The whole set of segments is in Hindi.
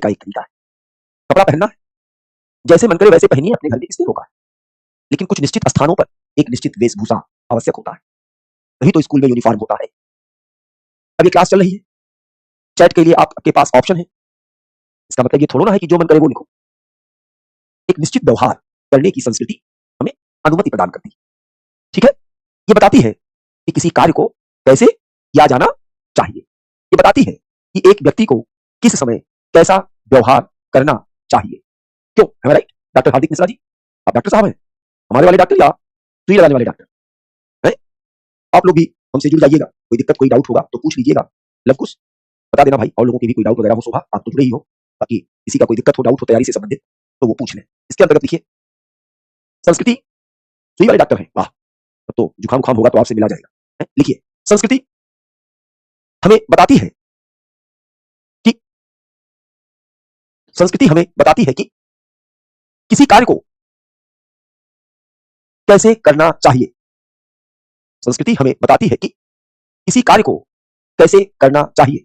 का एक तरीका है। कपड़ा पहनना है, जैसे मन करे वैसे पहनिए, अपने घर में किसने रोका है? लेकिन कुछ निश्चित स्थानों पर एक निश्चित वेशभूषा आवश्यक होता है। वही तो स्कूल में यूनिफॉर्म होता है। अब ये क्लास चल रही है, चैट के लिए आपके पास ऑप्शन है। इसका मतलब ये थोड़ा ना है कि जो मन करे वो लिखो। एक निश्चित व्यवहार करने की संस्कृति हमें अनुमति प्रदान करती है। ठीक है? ये बताती है कि किसी कार्य को कैसे किया जाना चाहिए। ये बताती है कि एक व्यक्ति को किस समय कैसा व्यवहार करना चाहिए। क्यों? am I right? डॉक्टर हार्दिक मिश्रा जी, आप डॉक्टर साहब हैं, हमारे वाले डॉक्टर या सुई लगाने वाले डॉक्टर हैं? आप लोग भी हमसे जुड़ जाइएगा। कोई दिक्कत कोई डाउट होगा तो पूछ लीजिएगा। लवकुश बता देना भाई, और लोगों की भी कोई डाउट वगैरह हो शोभा, आप तो जुड़े ही हो, ताकि किसी का कोई दिक्कत हो, डाउट हो तैयारी से संबंधित तो वो पूछ लें। इसके अंतर्गत लिखिए संस्कृति। सुई वाले डॉक्टर हैं, वाह, अब तो जुकाम उखाम होगा तो आपसे मिला जाएगा। लिखिए संस्कृति हमें बताती है कि संस्कृति हमें बताती है कि किसी कार्य को कैसे करना चाहिए। संस्कृति हमें बताती है कि किसी कार्य को कैसे करना चाहिए।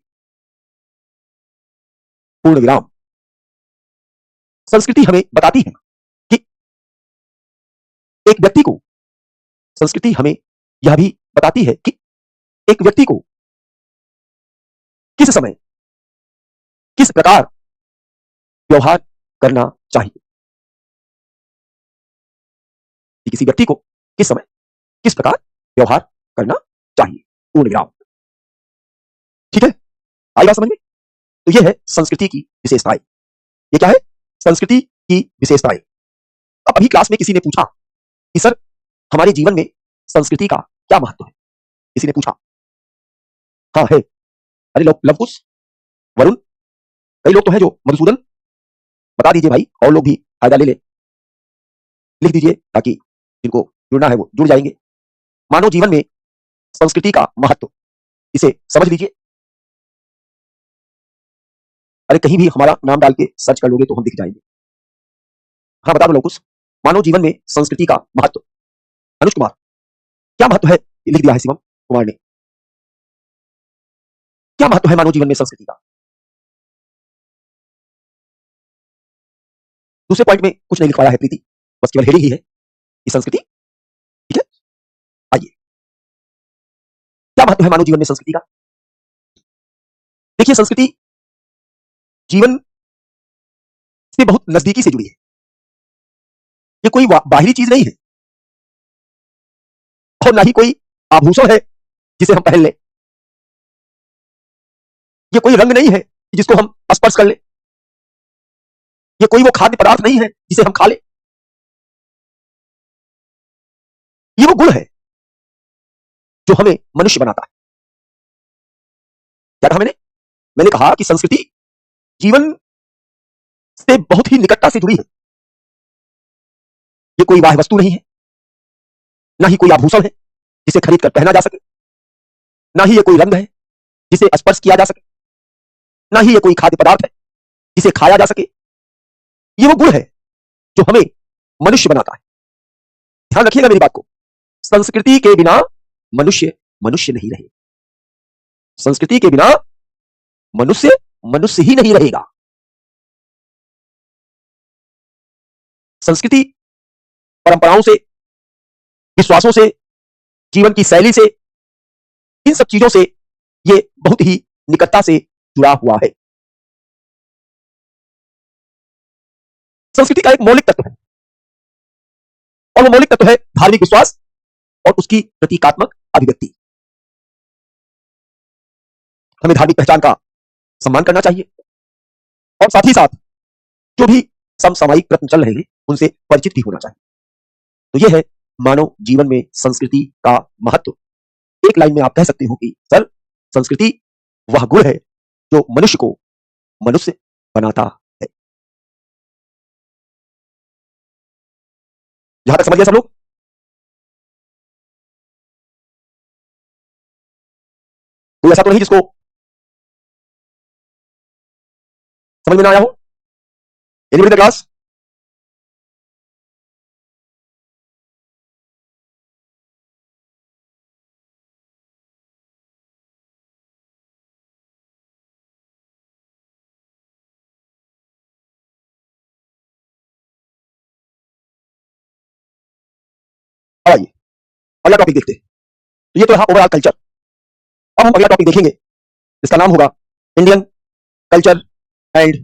पूर्ण विराम। संस्कृति हमें बताती है कि एक व्यक्ति को संस्कृति हमें यह भी बताती है कि एक व्यक्ति को किस समय किस प्रकार व्यवहार करना चाहिए। कि किसी व्यक्ति को किस समय किस प्रकार व्यवहार करना चाहिए। पूर्ण विराम। ठीक है? आई बात समझ में? तो यह है संस्कृति की विशेषताएं। ये क्या है? संस्कृति की विशेषताएं। अब अभी क्लास में किसी ने पूछा कि सर हमारे जीवन में संस्कृति का क्या महत्व है? किसी ने पूछा। हाँ है। अरे लवकुश, वरुण, कई लोग तो हैं जो, मधुसूदन, बता दीजिए भाई, और लोग भी फायदा ले ले। लिख दीजिए ताकि जिनको जुड़ना है वो जुड़ जाएंगे। मानव जीवन में संस्कृति का महत्व, इसे समझ लीजिए। अरे कहीं भी हमारा नाम डाल के सर्च कर लोगे तो हम दिख जाएंगे। हाँ बता दो लवकुश, मानव जीवन में संस्कृति का महत्व। अनुज कुमार, क्या महत्व है? लिख दिया है शिवम कुमार ने। क्या महत्व है मानव जीवन में संस्कृति का? दूसरे पॉइंट में कुछ नहीं लिख पाया है प्रीति, बस केवल हेडिंग ही है कि संस्कृति। ठीक है, आइए, क्या महत्व है मानव जीवन में संस्कृति का? देखिए संस्कृति जीवन से बहुत नजदीकी से जुड़ी है। ये कोई बाहरी चीज नहीं है और ना ही कोई आभूषण है जिसे हम पहन ले। ये कोई रंग नहीं है जिसको हम स्पर्श कर ले। ये कोई वो खाद्य पदार्थ नहीं है जिसे हम खा ले। ये वो गुण है जो हमें मनुष्य बनाता है। क्या कहा मैंने? मैंने कहा कि संस्कृति जीवन से बहुत ही निकटता से जुड़ी है। ये कोई बाह्य वस्तु नहीं है, ना ही कोई आभूषण है जिसे खरीद कर पहना जा सके, ना ही ये कोई रंग है जिसे स्पर्श किया जा सके, ना ही ये कोई खाद्य पदार्थ है जिसे खाया जा सके। ये वो गुण है जो हमें मनुष्य बनाता है। ध्यान रखिएगा मेरी बात को, संस्कृति के बिना मनुष्य मनुष्य नहीं रहे। संस्कृति के बिना मनुष्य मनुष्य ही नहीं रहेगा। संस्कृति परंपराओं से, विश्वासों से, जीवन की शैली से, इन सब चीजों से ये बहुत ही निकटता से जुड़ा हुआ है। संस्कृति का एक मौलिक तत्व है और वो मौलिक तत्व है धार्मिक विश्वास और उसकी प्रतीकात्मक अभिव्यक्ति। हमें धार्मिक पहचान का सम्मान करना चाहिए और साथ ही साथ जो भी समसामयिक प्रश्न चल रहे हैं उनसे परिचित भी होना चाहिए। तो यह है मानव जीवन में संस्कृति का महत्व। एक लाइन में आप कह सकते हो कि सर संस्कृति वह गुण है जो मनुष्य को मनुष्य बनाता है। यहां तक समझ गए सब लोग? कोई ऐसा तो नहीं जिसको समझ में ना आया हो? Anybody in the class? अगला टॉपिक देखते हैं। तो ये तो रहा ओवरऑल कल्चर। अब हम अगला टॉपिक देखेंगे, इसका नाम होगा इंडियन कल्चर एंड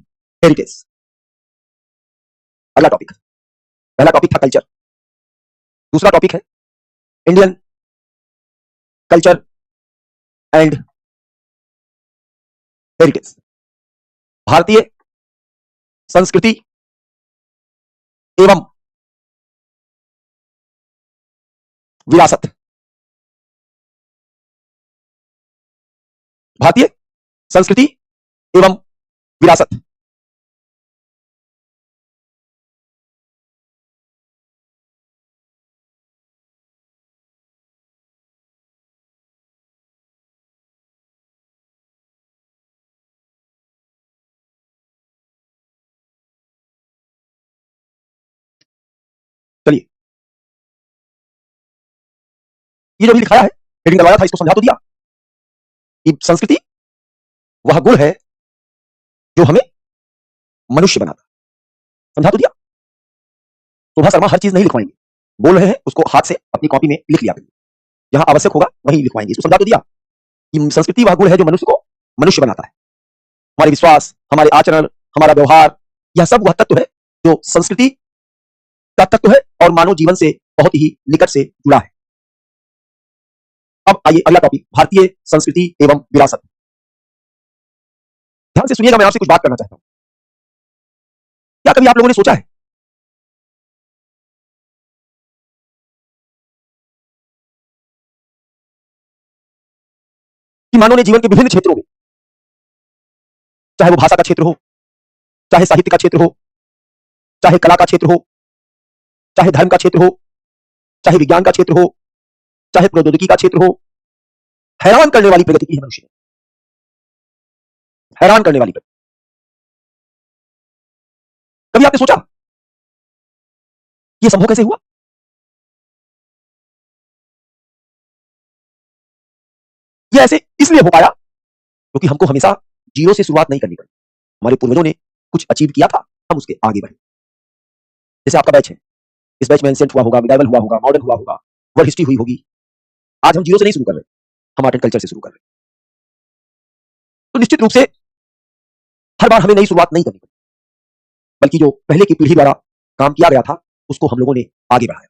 हेरिटेज। अगला टॉपिक, पहला टॉपिक था कल्चर, दूसरा टॉपिक है इंडियन कल्चर एंड हेरिटेज, भारतीय संस्कृति एवं विरासत। भारतीय संस्कृति एवं विरासत। चलिए, ये जो भी लिखाया है, हेडिंग डलवाया था, इसको समझा तो दिया कि संस्कृति वह गुण है जो हमें मनुष्य बनाता। समझा तो दिया। शोभा शर्मा हर चीज नहीं लिखवाएंगे, बोल रहे हैं उसको हाथ से अपनी कॉपी में लिख लिया करिए, जहां आवश्यक होगा वहीं लिखवाएंगे। इसको समझा तो दिया कि संस्कृति वह गुण है जो मनुष्य को मनुष्य बनाता है। हमारे विश्वास, हमारे आचरण, हमारा व्यवहार, यह सब वह तत्व है जो संस्कृति का तत्व है और मानव जीवन से बहुत ही निकट से जुड़ा है। अब आइए अगला टॉपिक, भारतीय संस्कृति एवं विरासत। ध्यान से सुनिएगा, मैं आपसे कुछ बात करना चाहता हूं। क्या कभी आप लोगों ने सोचा है कि मानव ने जीवन के विभिन्न क्षेत्रों में, चाहे वो भाषा का क्षेत्र हो, चाहे साहित्य का क्षेत्र हो, चाहे कला का क्षेत्र हो, चाहे धर्म का क्षेत्र हो, चाहे विज्ञान का क्षेत्र हो, चाहे प्रौद्योगिकी का क्षेत्र हो, हैरान करने वाली प्रगति की है मनुष्य ने, हैरान करने वाली प्रगति। कभी आपने सोचा ये संभव कैसे हुआ? ये ऐसे इसलिए हो पाया क्योंकि हमको हमेशा जीरो से शुरुआत नहीं करनी पड़ी। हमारे पूर्वजों ने कुछ अचीव किया था, हम उसके आगे बढ़े। जैसे आपका बैच है, इस बैच में एंशिएंट हुआ होगा, मिडाइवल हुआ होगा, मॉडर्न हुआ होगा, वर्ल्ड हिस्ट्री हुई होगी। आज हम जीरो से नहीं शुरू कर रहे, हम आर्ट एंड कल्चर से शुरू कर रहे। तो निश्चित रूप से हर बार हमें नई शुरुआत नहीं करनी पड़ी, बल्कि जो पहले की पीढ़ी द्वारा काम किया गया था उसको हम लोगों ने आगे बढ़ाया।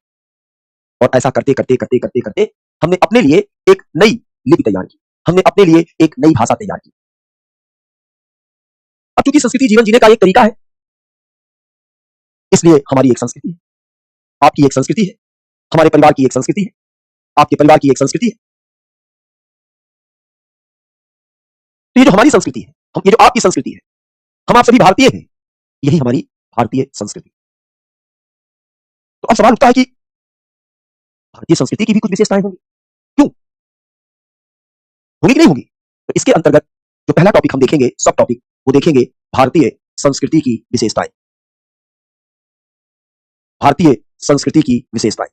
और ऐसा करते करते करते करते करते हमने अपने लिए एक नई लिपि तैयार की, हमने अपने लिए एक नई भाषा तैयार की। अब चूंकि संस्कृति जीवन जीने का एक तरीका है, इसलिए हमारी एक संस्कृति है, आपकी एक संस्कृति है, हमारे परिवार की एक संस्कृति है, आपके परिवार की एक संस्कृति है। तो ये जो हमारी संस्कृति है, ये जो आपकी संस्कृति है, हम आप सभी भारतीय हैं, यही हमारी भारतीय संस्कृति। तो अब सवाल उठता है कि भारतीय संस्कृति की भी कुछ विशेषताएं होंगी, क्यों होंगी कि नहीं होंगी? तो इसके अंतर्गत जो पहला टॉपिक हम देखेंगे, सब टॉपिक, वो देखेंगे भारतीय संस्कृति की विशेषताएं। भारतीय संस्कृति की विशेषताएं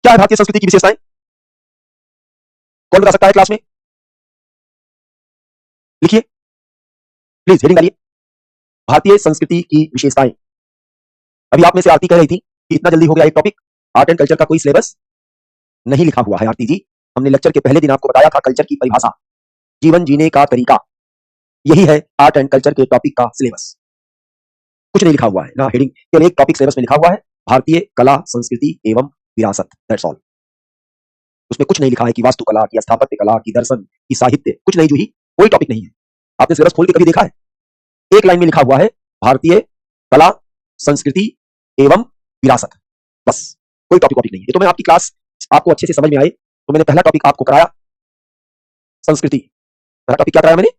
क्या है? भारतीय संस्कृति की विशेषताएं कौन बता सकता है क्लास में? लिखिए प्लीज, हेडिंग डालिए, भारतीय संस्कृति की विशेषताएं। अभी आप में से आरती कह रही थी कि इतना जल्दी हो गया एक टॉपिक, आर्ट एंड कल्चर का कोई सिलेबस नहीं लिखा हुआ है। आरती जी, हमने लेक्चर के पहले दिन आपको बताया था कल्चर की परिभाषा, जीवन जीने का तरीका, यही है आर्ट एंड कल्चर के टॉपिक का सिलेबस। कुछ नहीं लिखा हुआ है ना, हेडिंग केवल एक टॉपिक सिलेबस में लिखा हुआ है, भारतीय कला संस्कृति एवं विरासत, दैट्स ऑल। उसमें कुछ नहीं लिखा है कि वास्तुकला, की स्थापत्य कला, की दर्शन, की साहित्य, कुछ नहीं जूही, कोई टॉपिक नहीं है। आपने सिलेबस खोल के कभी देखा है? एक लाइन में लिखा हुआ है भारतीय कला संस्कृति एवं विरासत, बस, कोई टॉपिक नहीं है। ये तो मैं आपकी क्लास आपको अच्छे से समझ में आए तो मैंने पहला टॉपिक आपको कराया संस्कृति। पहला टॉपिक क्या कराया मैंने?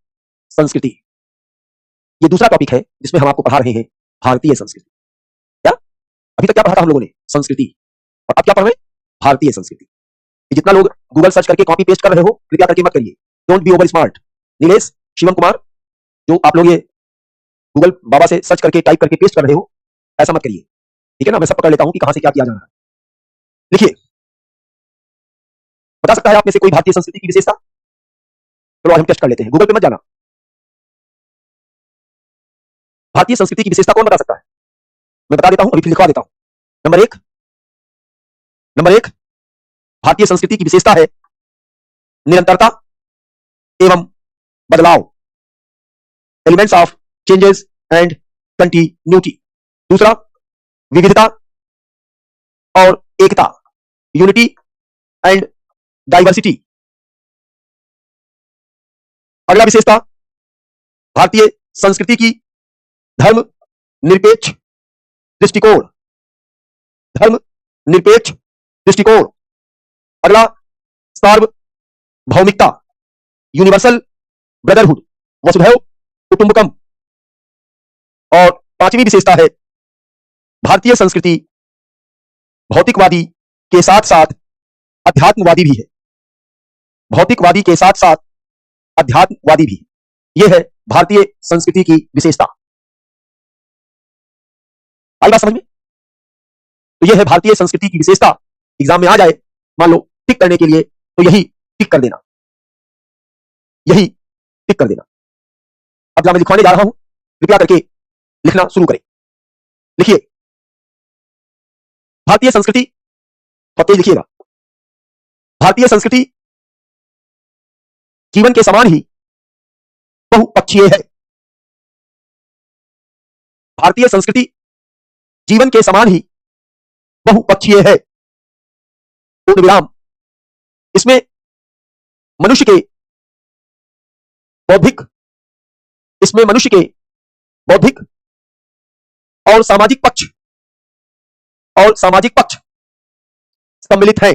संस्कृति। ये दूसरा टॉपिक है जिसमें हम आपको पढ़ा रहे हैं भारतीय संस्कृति। क्या अभी तक क्या पढ़ा था हम लोगों ने? संस्कृति। और अब क्या पढ़ रहे हैं? भारतीय संस्कृति। जितना लोग गूगल सर्च करके कॉपी पेस्ट कर रहे हो, कृपया करके मत करिए, don't be over smart. Nilesh, Shivam Kumar, जो आप लोग ये गूगल बाबा से सर्च करके टाइप करके पेस्ट कर रहे हो, ऐसा मत करिए, ठीक है ना? मैं सब पकड़ लेता हूं कि कहां से क्या किया जा रहा है। लिखिए, बता सकता है आप में से कोई भारतीय संस्कृति की विशेषता? चलो आज हम टेस्ट कर लेते हैं, गूगल पे मत जाना। भारतीय संस्कृति की विशेषता कौन बता सकता है? मैं बता देता हूं, अभी फिर लिखवा देता हूं। नंबर एक भारतीय संस्कृति की विशेषता है निरंतरता एवं बदलाव, elements of changes and continuity. दूसरा, विविधता और एकता, यूनिटी एंड डाइवर्सिटी। अगला विशेषता, भारतीय संस्कृति की धर्म निरपेक्ष दृष्टिकोण, धर्म निरपेक्ष दृष्टिकोण। अगला, सार्वभौमिकता, यूनिवर्सल ब्रदरहुड, वसुधैव कुटुंबकम। और पांचवी विशेषता है भारतीय संस्कृति भौतिकवादी के साथ साथ अध्यात्मवादी भी है, भौतिकवादी के साथ साथ अध्यात्मवादी भी। यह है भारतीय संस्कृति की विशेषता। आई बात समझ में? तो यह है भारतीय संस्कृति की विशेषता। एग्जाम में आ जाए मान लो टिक करने के लिए, तो यही टिक कर देना, यही टिक कर देना। अब जहां मैं लिखवाने जा रहा हूं, कृपया करके लिखना शुरू करें। लिखिए, भारतीय संस्कृति, और तेज लिखिएगा। भारतीय संस्कृति जीवन के समान ही बहुपक्षीय है। भारतीय संस्कृति जीवन के समान ही बहुपक्षीय है। पूर्ण विराम। इसमें मनुष्य के बौद्धिक, इसमें मनुष्य के बौद्धिक और सामाजिक पक्ष, और सामाजिक पक्ष सम्मिलित है।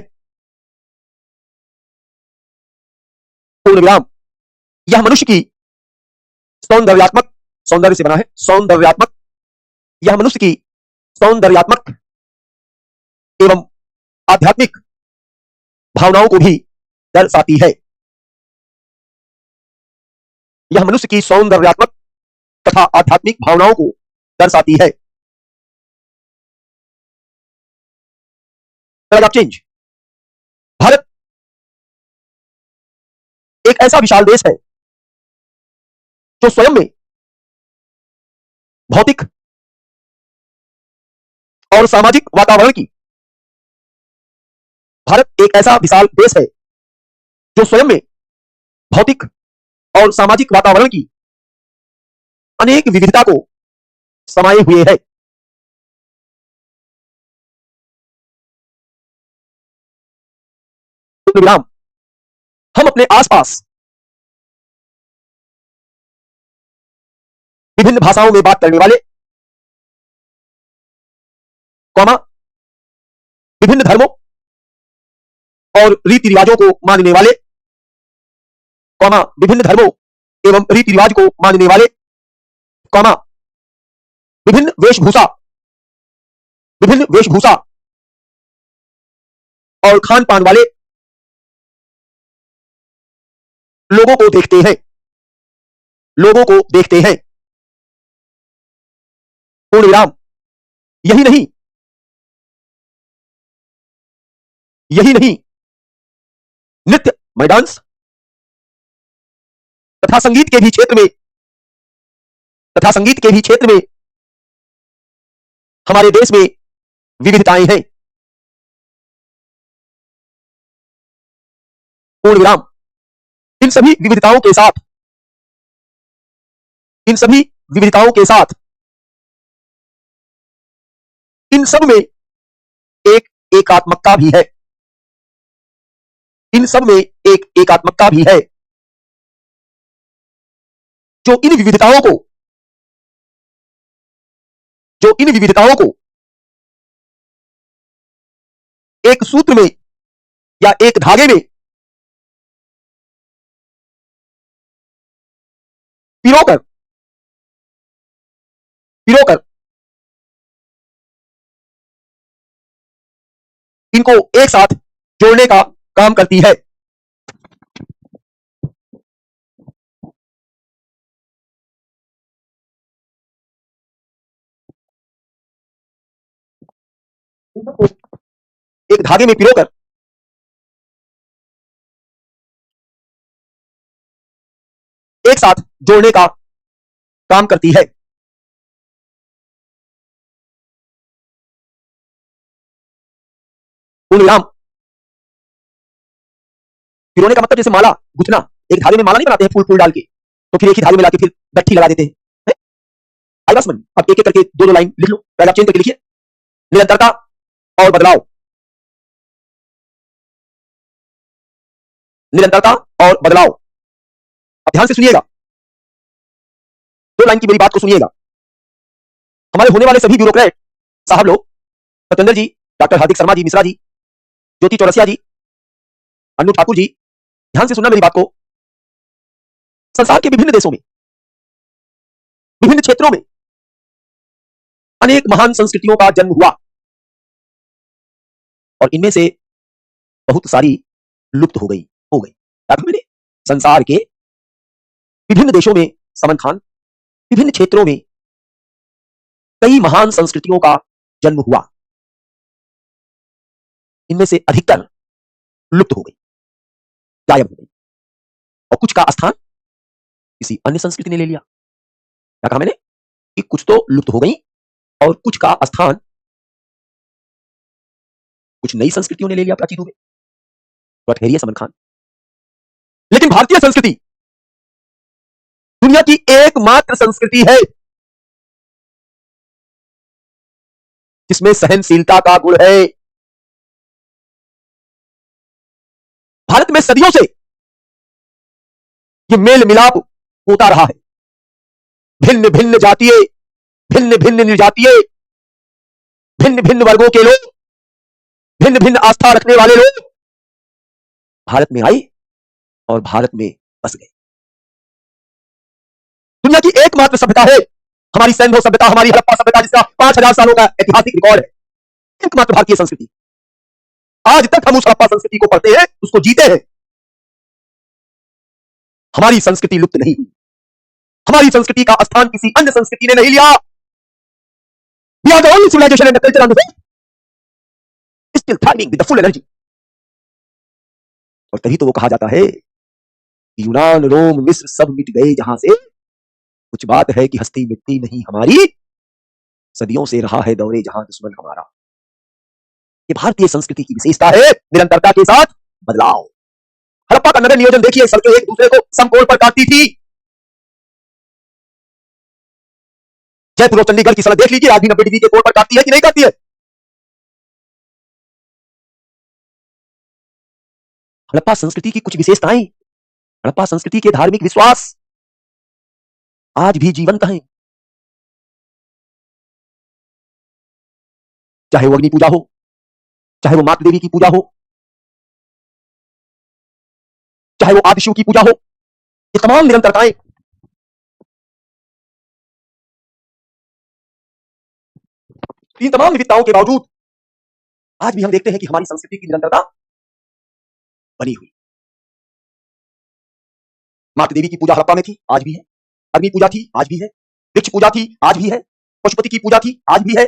पूर्ण विराम। यह मनुष्य की सौंदर्यात्मक, सौंदर्य से बना है, सौंदर्यात्मक, यह मनुष्य की सौंदर्यात्मक एवं आध्यात्मिक भावनाओं को भी दर्शाती है। यह मनुष्य की सौंदर्यात्मक तथा आध्यात्मिक भावनाओं को दर्शाती है। Paragraph change. भारत एक ऐसा विशाल देश है जो स्वयं में भौतिक और सामाजिक वातावरण की, भारत एक ऐसा विशाल देश है जो स्वयं में भौतिक और सामाजिक वातावरण की अनेक विविधता को समाये हुए है। विराम। हम अपने आसपास विभिन्न भाषाओं में बात करने वाले, कौमा, विभिन्न धर्मों और रीति रिवाजों को मानने वाले, कौमा, विभिन्न धर्मों एवं रीति रिवाज को मानने वाले, कौमा, विभिन्न वेशभूषा, विभिन्न वेशभूषा और खान पान वाले लोगों को देखते हैं, लोगों को देखते हैं। पूर्ण विराम। यही नहीं, यही नहीं, नृत्य, डांस तथा संगीत के भी क्षेत्र में, तथा संगीत के भी क्षेत्र में हमारे देश में विविधताएं हैं। पूर्ण विराम। इन सभी विविधताओं के साथ, इन सभी विविधताओं के साथ इन सब में एक एकात्मकता भी है, इन सब में एक एकात्मकता भी है जो इन विविधताओं को, जो इन विविधताओं को एक सूत्र में या एक धागे में पिरोकर, पिरोकर इनको एक साथ जोड़ने का काम करती है। एक धागे में पिरोकर एक साथ जोड़ने का काम करती है। पूर्ण विराम। पिरोने का मतलब जैसे माला गुथना, एक धागे में माला नहीं बनाते हैं फूल फूल डाल के, तो फिर एक ही धागे में लाके फिर गट्ठी लगा देते हैं। आई बात समझ में? अब एक एक करके दो दो लाइन लिख लो, पहले आप चेंज करके लिखिए, निरंतरता और बदलाव, निरंतरता और बदलाव। अब ध्यान से सुनिएगा, दो लाइन की मेरी बात को सुनिएगा। हमारे होने वाले सभी ब्यूरोक्रेट साहब लोग, सत्येंद्र जी, डॉक्टर हार्दिक शर्मा जी, मिश्रा जी, ज्योति चौरसिया जी, अनु ठाकुर जी, ध्यान से सुनना मेरी बात को। संसार के विभिन्न देशों में, विभिन्न क्षेत्रों में अनेक महान संस्कृतियों का जन्म हुआ और इनमें से बहुत सारी लुप्त हो गई। मैंने संसार के विभिन्न देशों में, समन खान, विभिन्न क्षेत्रों में कई महान संस्कृतियों का जन्म हुआ, इनमें से अधिकतर लुप्त हो गई, गायब हो गई, और कुछ का स्थान किसी अन्य संस्कृति ने ले लिया। क्या कहा मैंने? कि कुछ तो लुप्त हो गई और कुछ का स्थान कुछ नई संस्कृतियों ने ले लिया प्राचीन में। तो ठहरिए समन खान, लेकिन भारतीय संस्कृति दुनिया की एकमात्र संस्कृति है जिसमें सहनशीलता का गुण है। भारत में सदियों से यह मेल मिलाप होता रहा है। भिन्न भिन्न जातीय, भिन्न भिन्न निर्जातीय, भिन्न भिन्न वर्गों के लोग, भिन्न भिन्न आस्था रखने वाले लोग भारत में आए और भारत में बस गए। दुनिया की एकमात्र सभ्यता है हमारी सैंधव सभ्यता, हमारी हड़प्पा सभ्यता, जिसका 5000 सालों का ऐतिहासिक रिकॉर्ड है। एकमात्र भारतीय संस्कृति। आज तक हम उस हड़प्पा संस्कृति को पढ़ते हैं, उसको जीते हैं। हमारी संस्कृति लुप्त नहीं हुई, हमारी संस्कृति का स्थान किसी अन्य संस्कृति ने नहीं लिया। We are the only civilization and the culture on the earth still thriving with the full energy. और तभी तो वो कहा जाता है यूनान, रोम, मिस्र सब मिट गए जहां से, कुछ बात है कि हस्ती मिटती नहीं हमारी, सदियों से रहा है दौरे जहां दुश्मन हमारा। ये भारतीय संस्कृति की विशेषता है, निरंतरता के साथ बदलाव। हड़प्पा का नगर नियोजन देखिए, सड़कें एक दूसरे को समकोण पर काटती थी। जयपुर और चंडीगढ़ की सड़क देख लीजिए, आज भी 90 डिग्री के कोण पर काटती है कि नहीं काटती है? हड़प्पा संस्कृति की कुछ विशेषताएं, हड़प्पा संस्कृति के धार्मिक विश्वास आज भी जीवंत हैं। चाहे वो अग्नि पूजा हो, चाहे वो मातृ देवी की पूजा हो, चाहे वो आदिशिव की पूजा हो, ये तमाम निरंतरताएं, इन तमाम विविधताओं के बावजूद आज भी हम देखते हैं कि हमारी संस्कृति की निरंतरता बनी हुई। मातृ देवी की पूजा हड़प्पा में थी, आज भी है। अग्नि पूजा थी, आज भी है। वृक्ष पूजा थी, आज भी है। पशुपति की पूजा थी, आज भी है।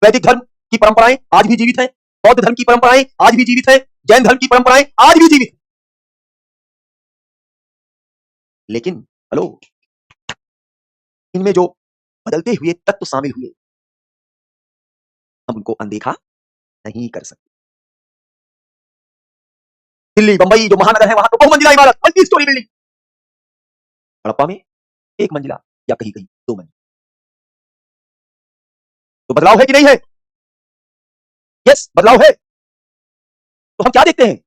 वैदिक धर्म की परंपराएं आज भी जीवित हैं। बौद्ध धर्म की परंपराएं आज भी जीवित हैं। जैन धर्म की परंपराएं आज भी जीवित हैं। लेकिन हेलो, इनमें जो बदलते हुए तत्व शामिल हुए, हम उनको अनदेखा नहीं कर सकते। दिल्ली, बंबई जो महानगर है, वहां तो बहुमंजिला इमारत, मल्टी स्टोरी बिल्डिंग। हड़प्पा में एक मंजिला या कहीं कहीं 2 मंजिला। तो बदलाव है कि नहीं है? यस, बदलाव है। तो हम क्या देखते हैं?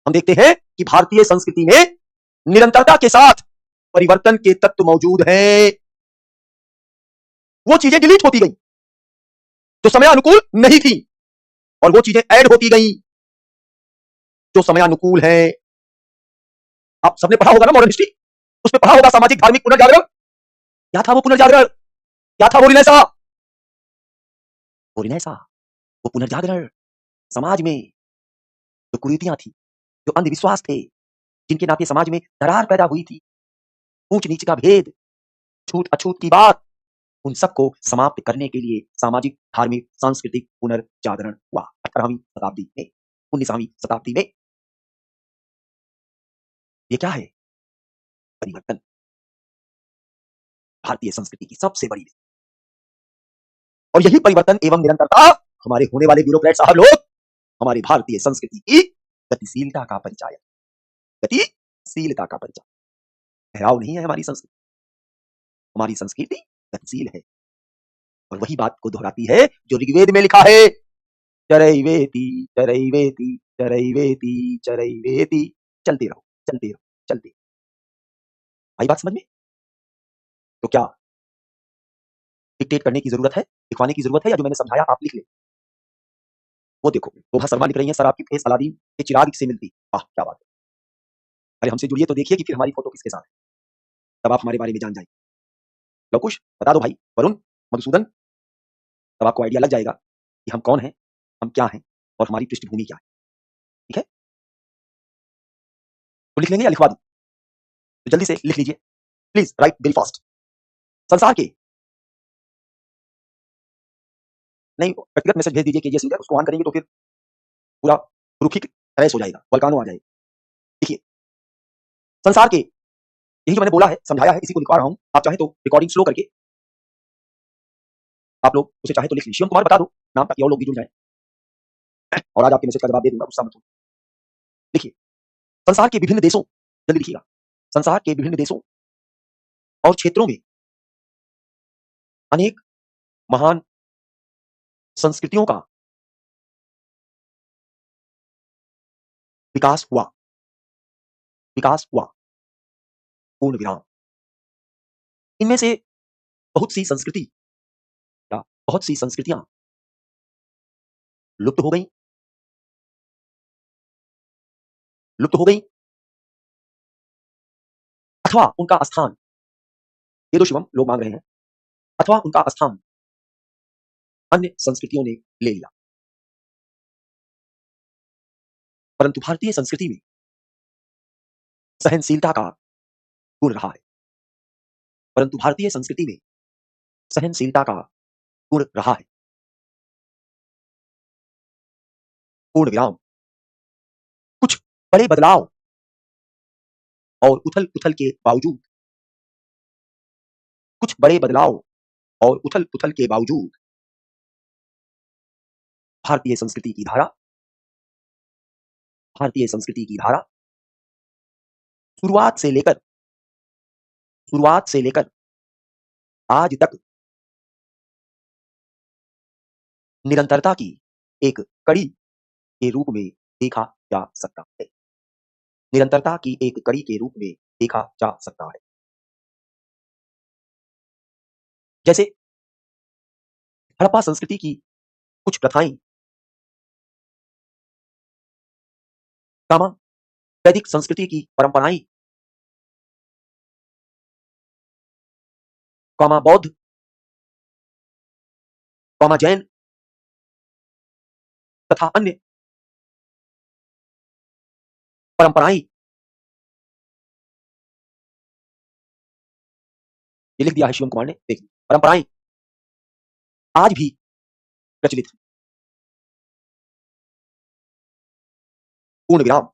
हम देखते हैं कि भारतीय संस्कृति में निरंतरता के साथ परिवर्तन के तत्व मौजूद हैं। वो चीजें डिलीट होती गई जो समय अनुकूल नहीं थी, और वो चीजें ऐड होती गई जो समय अनुकूल है। आप सबने पढ़ा होगा ना मॉडर्न हिस्ट्री, उसमें पढ़ा होगा सामाजिक धार्मिक पुनर्जागरण। क्या था वो पुनर्जागरण? क्या था वो रिनेसा? वो रिनेसा, वो पुनर्जागरण समाज में जो कुरीतियां थी, जो अंधविश्वास थे, जिनके नाते समाज में दरार पैदा हुई थी, ऊंच नीच का भेद, छूत अछूत की बात, उन सबको समाप्त करने के लिए सामाजिक धार्मिक सांस्कृतिक पुनर्जागरण हुआ 18वीं शताब्दी में, 19वीं शताब्दी में। ये क्या है? परिवर्तन। भारतीय संस्कृति की सबसे बड़ी, और यही परिवर्तन एवं निरंतरता हमारे होने वाले ब्यूरोक्रेट साहब लोग हमारी भारतीय संस्कृति की गतिशीलता का परिचायक, गतिशीलता का परिचायक। ठहराव नहीं है हमारी संस्कृति, हमारी संस्कृति गतिशील है और वही बात को दोहराती है जो ऋग्वेद में लिखा है, चरैवेति चरैवेति चरैवेति चरैवेति। चलते रहो चलते रहो चलते रहो। आई बात समझ में? तो क्या डिक्टेट करने की जरूरत है, लिखवाने की जरूरत है, या जो मैंने समझाया आप लिख ले? वो देखो शोभा शर्मा लिख रही है, सर आपकी फेस अलादीन के चिराग से मिलती। वाह क्या बात है। अरे हमसे जुड़िए तो देखिए कि फिर हमारी फोटो किसके साथ है, तब आप हमारे बारे में जान जाएंगे। लवकुश बता दो भाई, वरुण, मधुसूदन, तब आपको आइडिया लग जाएगा कि हम कौन हैं, हम क्या हैं और हमारी पृष्ठभूमि क्या है। ठीक है, तो लिख लेंगे या लिखवा दूं? तो जल्दी से लिख लीजिए प्लीज, राइट वेरी फास्ट। संसार के, नहीं व्यक्तिगत मैसेज भेज दीजिए कि ये सीधे उसको ऑन करेंगे तो फिर पूरा रुखिक क्रैश हो जाएगा, वल्कानो आ जाएगा। देखिए संसार के, यही जो मैंने बोला है समझाया है, इसी को लिखवा रहा हूं। आप चाहे तो रिकॉर्डिंग स्लो करके आप लोग उसे चाहे तो लिख लीजिए। शिवम कुमार बता दो नाम, ताकि और लोग भी जुड़ जाएं और आज आपके मैसेज का जवाब दे दूंगा, गुस्सा मत हो। देखिए संसार के विभिन्न देशों, जल्दी लिखिएगा, संसार के विभिन्न देशों और क्षेत्रों में अनेक महान संस्कृतियों का विकास हुआ, विकास हुआ, पूर्ण विराम। इनमें से बहुत सी संस्कृति या बहुत सी संस्कृतियां लुप्त हो गई, लुप्त हो गई, अथवा उनका स्थान, ये दो शिवम लोग मांग रहे हैं, अथवा उनका स्थान अन्य संस्कृतियों ने ले लिया। परंतु भारतीय संस्कृति में सहनशीलता का गुण रहा है, परंतु भारतीय संस्कृति में सहनशीलता का गुण रहा है। पूर्ण विराम। कुछ बड़े बदलाव और उथल पुथल के बावजूद, कुछ बड़े बदलाव और उथल पुथल के बावजूद भारतीय संस्कृति की धारा, भारतीय संस्कृति की धारा शुरुआत से लेकर, शुरुआत से लेकर आज तक निरंतरता की एक कड़ी के रूप में देखा जा सकता है, निरंतरता की एक कड़ी के रूप में देखा जा सकता है। जैसे हड़प्पा संस्कृति की कुछ प्रथाएं, कामा वैदिक संस्कृति की परंपराएं, कामा बौद्ध, कामा जैन तथा अन्य परंपराएं, ये लिख दिया है शिवम कुमार ने, देखिए परंपराएं आज भी प्रचलित है। पूर्ण विराम।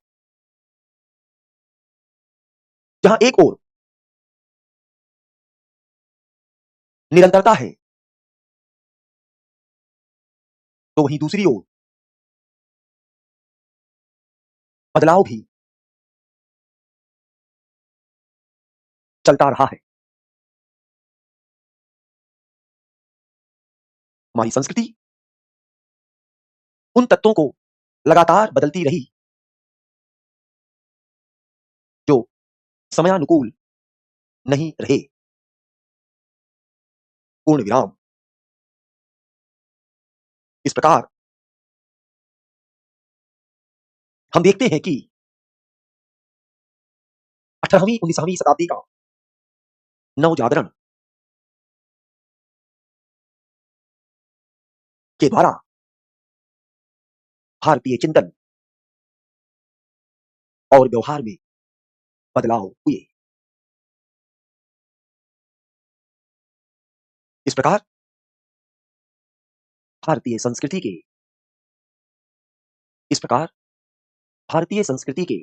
जहां एक ओर निरंतरता है तो वहीं दूसरी ओर बदलाव भी चलता रहा है। हमारी संस्कृति उन तत्वों को लगातार बदलती रही जो समयानुकूल नहीं रहे। पूर्ण विराम। इस प्रकार हम देखते हैं कि 18वीं 19वीं शताब्दी का नवजागरण के द्वारा भारतीय चिंतन और व्यवहार में बदलाव हुए। इस प्रकार भारतीय संस्कृति के, इस प्रकार भारतीय संस्कृति के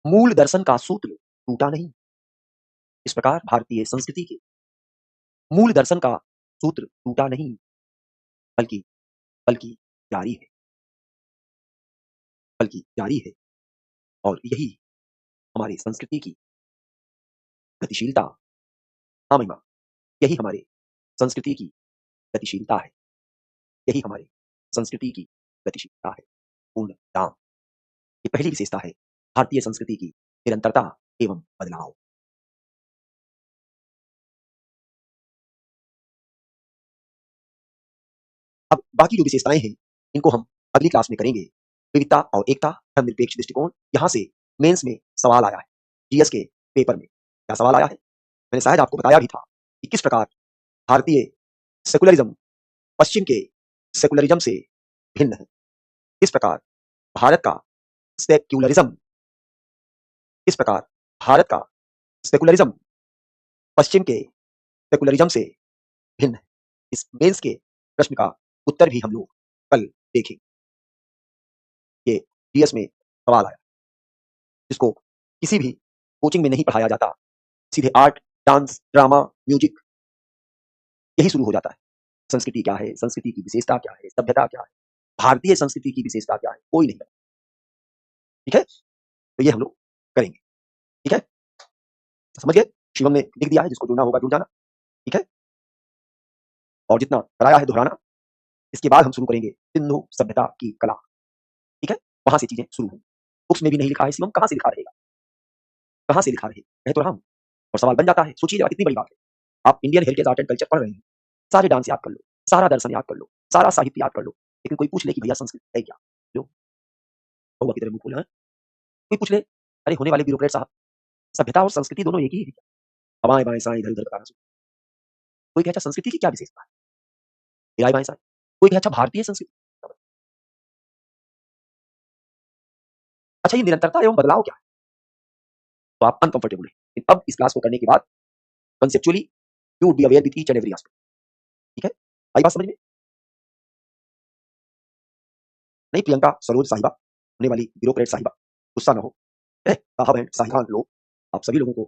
मूल दर्शन का सूत्र टूटा नहीं। इस प्रकार भारतीय संस्कृति के मूल दर्शन का सूत्र टूटा नहीं, बल्कि बल्कि जारी है। बल्कि जारी है। और यही हमारी संस्कृति की गतिशीलता। हाँ महिमा, यही हमारे संस्कृति की गतिशीलता है। यही हमारी संस्कृति की गतिशीलता है। पूर्ण विराम। ये पहली विशेषता है भारतीय संस्कृति की निरंतरता एवं बदलाव। अब बाकी जो विशेषताएं हैं इनको हम अगली क्लास में करेंगे। विविधता और एकता, धर्मनिरपेक्ष दृष्टिकोण। यहाँ से मेंस में सवाल आया है, जीएस के पेपर में क्या सवाल आया है, मैंने शायद आपको बताया भी था कि किस प्रकार भारतीय सेकुलरिज्म पश्चिम के सेकुलरिज्म से भिन्न है। किस प्रकार भारत का सेक्युलरिज्म किस प्रकार भारत का सेकुलरिज्म पश्चिम के सेकुलरिज्म से भिन्न है। इस मेंस के प्रश्न का उत्तर भी हम लोग कल देखेंगे। ये जीएस में सवाल आया जिसको किसी भी कोचिंग में नहीं पढ़ाया जाता, सीधे आर्ट, डांस, ड्रामा, म्यूजिक यही शुरू हो जाता है। संस्कृति क्या है, संस्कृति की विशेषता क्या है, सभ्यता क्या है, भारतीय संस्कृति की विशेषता क्या है, कोई नहीं बताता। ठीक है, तो ये हम लोग करेंगे। ठीक है, समझ गए। शिवम ने लिख दिया है, जिसको जुड़ना होगा जुड़ जाना। ठीक है, और जितना कराया है दोहराना। इसके बाद हम शुरू करेंगे सिंधु सभ्यता की कला। ठीक है, वहां से चीजें शुरू होंगी। बुक्स में भी नहीं लिखा है, शिवम कहां से लिखा रहेगा, कहां से लिखा रहे, कह तो रहा हूं। और सवाल बन जाता है, सोचिए कितनी बड़ी बात है। आप Indian heritage art and culture पढ़ रहे हैं, सारे डांस याद कर लो, सारा दर्शन याद कर लो, सारा साहित्य याद कर लो, लेकिन कोई पूछ ले कि भैया संस्कृत है क्या, जो बहुआ की तरह मुंह खोले हैं। कोई पूछ ले, अरे होने वाले ब्यूरोक्रेट साहब, सभ्यता और संस्कृति दोनों एक ही है क्या? हवाएं बाएं साएं इधर उधर बताना शुरू। कोई कहे अच्छा संस्कृति की क्या विशेषता है, हिराए बाएं साएं। कोई कहे अच्छा भारतीय संस्कृति। अच्छा ये निरंतरता एवं बदलाव क्या है, तो आप अनकंफर्टेबल है। अब इस क्लास को करने के बाद conceptually you would be aware with each and every aspect. ठीक है, आई बात समझ में? नहीं प्रियंका सरोज साहिबा, होने वाली ब्यूरोक्रेट साहिबा, गुस्सा ना हो। साहब हैं साहिबान लोग, आप सभी लोगों को